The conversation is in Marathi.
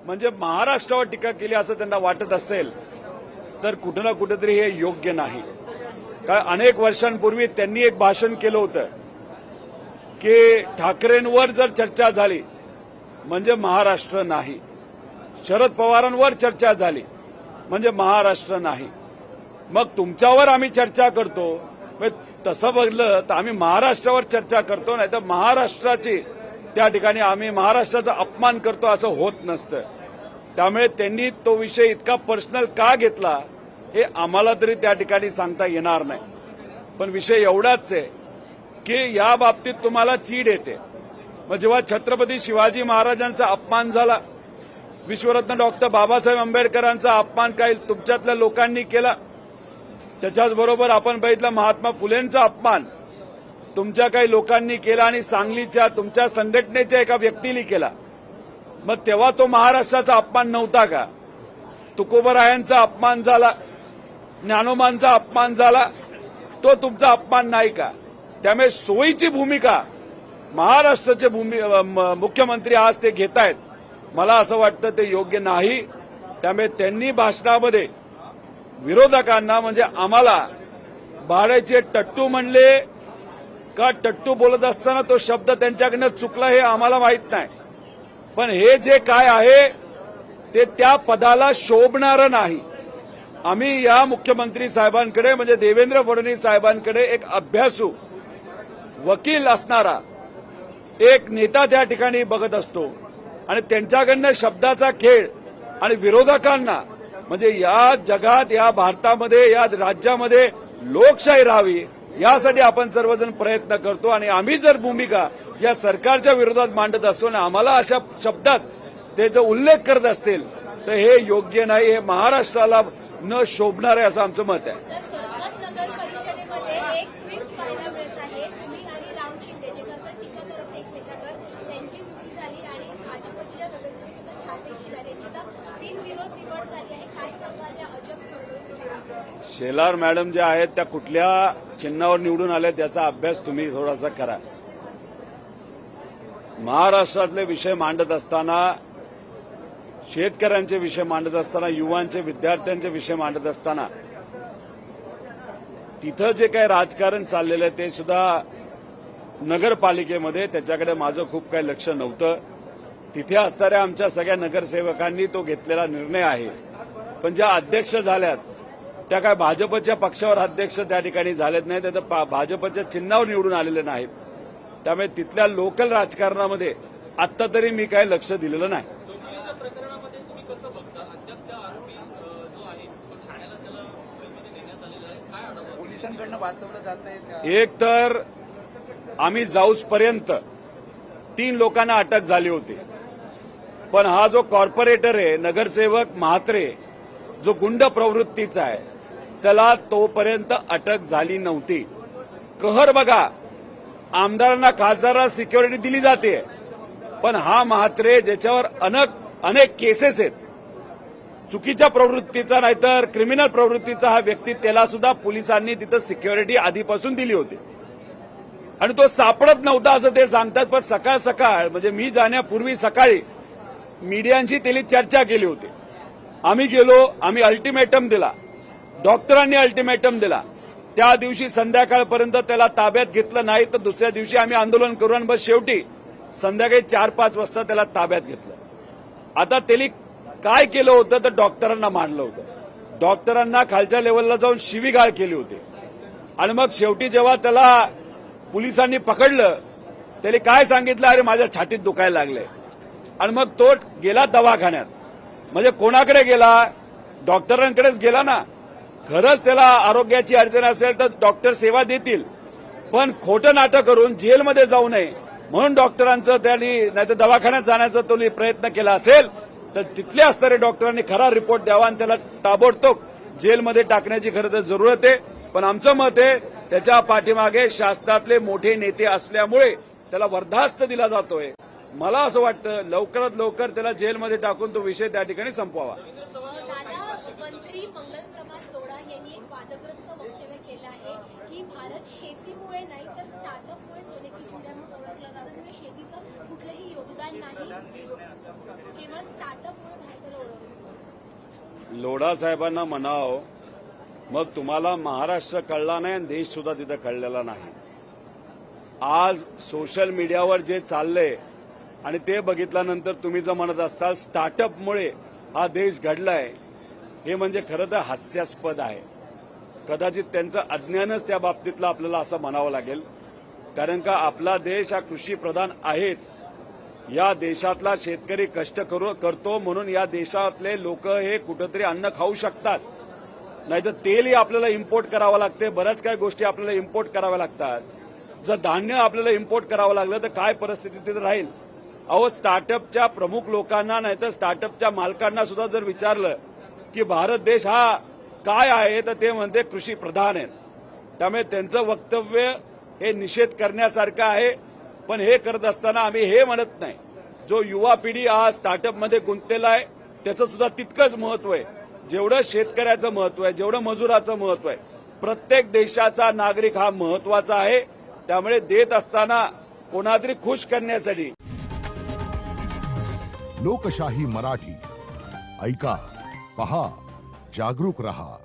म्हणजे महाराष्ट्रावर टीका केली असं त्यांना वाटत असेल तर कुठं ना कुठेतरी हे योग्य नाही. कारण अनेक वर्षांपूर्वी त्यांनी एक भाषण केलं होतं की ठाकरेंवर जर चर्चा झाली म्हणजे महाराष्ट्र नाही, शरद पवारांवर चर्चा झाली म्हणजे महाराष्ट्र नाही. मग तुमच्यावर आम्ही चर्चा करतो, तसं बघलं तर आम्ही महाराष्ट्रावर चर्चा करतो, नाही तर महाराष्ट्राची त्या ठिकाणी आम्ही महाराष्ट्राचा अपमान करतो असं होत नसतं. त्यामुळे त्यांनी तो विषय इतका पर्सनल का घेतला हे आम्हाला तरी त्या ठिकाणी सांगता येणार नाही. पण विषय एवढाच आहे की या बाबतीत तुम्हाला चीड येते. मग जेव्हा छत्रपती शिवाजी महाराजांचा अपमान झाला, विश्वरत्न डॉक्टर बाबासाहेब आंबेडकरांचा अपमान काही तुमच्यातल्या लोकांनी केला, त्याच्याचबरोबर आपण बघितलं महात्मा फुलेंचा अपमान तुमच्या काही लोकांनी केला आणि सांगलीच्या तुमच्या संघटनेच्या एका व्यक्तीने केला. मग तेव्हा तो महाराष्ट्राचा अपमान नव्हता का? तुकोबरायांचा अपमान झाला, ज्ञानोबांचा अपमान झाला, तो तुमचा अपमान नाही का? त्यामुळे सोयीची भूमिका महाराष्ट्राचे मुख्यमंत्री आज ते घेत आहेत, मला असं वाटतं ते योग्य नाही. त्यामुळे त्यांनी भाषणामध्ये विरोधकांना म्हणजे आम्हाला भाड्याचे टट्टू म्हणले का, टट्टू बोलत असताना तो शब्द त्यांच्याकडनं चुकला हे आम्हाला माहित नाही. पण हे जे काय आहे ते त्या पदाला शोभणारं नाही. आम्ही या मुख्यमंत्री साहेबांकडे म्हणजे देवेंद्र फडणवीस साहेबांकडे एक अभ्यासू वकील असणारा एक नेता त्या ठिकाणी बघत असतो आणि त्यांच्याकडनं शब्दाचा खेळ आणि विरोधकांना म्हणजे या जगात, या भारतामध्ये, या राज्यामध्ये लोकशाही राहावी यासाठी आपण सर्वजण प्रयत्न करतो. आणि आम्ही जर भूमिका या सरकारच्या विरोधात मांडत असतो आणि आम्हाला अशा शब्दात त्याचा उल्लेख करत असतील तर हे योग्य नाही, हे महाराष्ट्राला न शोभणार आहे असं आमचं मत आहे. नगर परिषदेमध्ये एक ट्विस्ट पाहायला मिळत आहे. तुम्ही आणि राम शिंदे जे करतात टीका करत एकमेकांवर, त्यांची चुकी झाली आणि भाजपच्या नगरसेविकेचा छातीशी झाली, याची बिनविरोध निवड झाली आहे. काय सांगाल या अजब घडवणुकीबद्दल? शेलार मॅडम ज्या आहेत त्या कुठल्या चिन्हावर निवडून आल्या त्याचा अभ्यास तुम्ही थोडासा करा. महाराष्ट्रातले विषय मांडत असताना, शेतकऱ्यांचे विषय मांडत असताना, युवांचे विद्यार्थ्यांचे विषय मांडत असताना तिथं जे काही राजकारण चाललेलं आहे ते सुद्धा नगरपालिकेमध्ये त्याच्याकडे माझं खूप काही लक्ष नव्हतं. तिथे असणाऱ्या आमच्या सगळ्या नगरसेवकांनी तो घेतलेला निर्णय आहे. पण ज्या अध्यक्ष झाल्यात त्या काय भाजपच्या पक्षावर अध्यक्ष त्या ठिकाणी झालेत नाही, तर भाजपच्या चिन्हावर निवडून आलेले नाहीत. त्यामुळे तिथल्या लोकल राजकारणामध्ये आत्ता तरी मी काही लक्ष दिलेलं नाही. प्रकरणामध्ये तुम्ही कसं बघता? अद्याप त्या आरोपी जो आहे तो ठाण्याला त्याला सुरतमध्ये नेण्यात आलेला आहे, काय आढावा? पोलिसांकडनं वाचवलं जात आहे? एक तर आम्ही जाऊसपर्यंत 3 लोकांना अटक झाली होती. पण हा जो कॉर्पोरेटर आहे नगरसेवक म्हात्रे, जो गुंड प्रवृत्तीचा आहे, त्याला तोपर्यंत अटक झाली नव्हती. कहर बघा, आमदारांना खासदारांना सिक्युरिटी दिली जाते, पण हा म्हात्रे ज्याच्यावर अनेक केसेस आहेत चुकीच्या प्रवृत्तीचा नाहीतर क्रिमिनल प्रवृत्तीचा हा व्यक्ती, त्याला सुद्धा पोलिसांनी तिथं सिक्युरिटी आधीपासून दिली होती आणि तो सापडत नव्हता असं ते सांगतात. पण सकाळ सकाळ म्हणजे मी जाण्यापूर्वी सकाळी मीडियांशी त्यांनी चर्चा केली होती. आम्ही गेलो, आम्ही अल्टिमेटम दिला, डॉक्टरांनी अल्टिमेटम दिला. त्या दिवशी संध्याकाळपर्यंत त्याला ताब्यात घेतलं नाही तर दुसऱ्या दिवशी आम्ही आंदोलन करू आणि बस शेवटी संध्याकाळी 4-5 वाजता त्याला ताब्यात घेतलं. आता त्यांनी काय केलं होतं तर डॉक्टरांना मारलं होतं, डॉक्टरांना खालच्या लेवलला जाऊन शिवीगाळ केली होती. आणि मग शेवटी जेव्हा त्याला पोलिसांनी पकडलं त्याने काय सांगितलं, अरे माझ्या छातीत दुखायला लागले. आणि मग तो गेला दवाखान्यात. म्हणजे कोणाकडे गेला? डॉक्टरांकडेच गेला ना. खरंच त्याला आरोग्याची अडचण असेल तर डॉक्टर सेवा देतील, पण खोटं नाटक करून जेलमध्ये जाऊ नये म्हणून डॉक्टरांचं त्यांनी नाहीतर दवाखान्यात जाण्याचा तो प्रयत्न केला असेल तर तिथले असणारे डॉक्टरांनी खरा रिपोर्ट द्यावा आणि त्याला ताबडतोब जेलमध्ये टाकण्याची खरं तर जरूरत आहे. पण आमचं मत आहे त्याच्या पाठीमागे शासनातले मोठे नेते असल्यामुळे त्याला बर्खास्त दिला जातोय. मला असं वाटतं लवकरात लवकर त्याला जेलमध्ये टाकून तो विषय त्या ठिकाणी संपवावा. मंत्री मंगलप्रभात लोढा यांनी एक वादग्रस्त वक्तव्य केलं आहे की भारत शेतीमुळे नाही तर स्टार्टअपमुळे सोनेकी चिड्या म्हणून ओळखला जातो. शेतीचं कुठलंही योगदान नाही, केवळ स्टार्टअपमुळे लोढा साहेबांना म्हणाव, मग तुम्हाला महाराष्ट्र कळला नाही आणि देश सुद्धा तिथं कळलेला नाही. आज सोशल मीडियावर जे चाललंय आणि ते बघितल्यानंतर तुम्ही जर म्हणत असाल स्टार्टअपमुळे हा देश घडलाय, हे म्हणजे खरं तर हास्यास्पद आहे. कदाचित त्यांचं अज्ञानच त्या बाबतीतलं आपल्याला असं म्हणावं लागेल. कारण का आपला देश हा कृषीप्रधान आहेच. या देशातला शेतकरी कष्ट करतो म्हणून या देशातले लोक हे कुठंतरी अन्न खाऊ शकतात. नाहीतर तेलही आपल्याला इम्पोर्ट करावं लागते, बऱ्याच काही गोष्टी आपल्याला इम्पोर्ट कराव्या लागतात. जर धान्य आपल्याला इम्पोर्ट करावं लागलं तर काय परिस्थिती तिथे राहील. अहो, स्टार्टअपच्या प्रमुख लोकांना नाहीतर स्टार्टअपच्या मालकांना सुद्धा जर विचारलं की भारत देश हा काय आहे तर ते म्हणते कृषी प्रधान आहे. त्यामुळे त्यांचं वक्तव्य हे निषेध करण्यासारखं आहे. पण हे करत असताना आम्ही हे म्हणत नाही, जो युवा पिढी आज स्टार्टअपमध्ये गुंतलेला आहे त्याचं सुद्धा तितकंच महत्व आहे जेवढं शेतकऱ्याचं महत्व आहे, जेवढं मजुराचं महत्व आहे. प्रत्येक देशाचा नागरिक हा महत्वाचा आहे. त्यामुळे देत असताना कोणातरी खुश करण्यासाठी. लोकशाही मराठी ऐका, पहा, जागरूक रहा.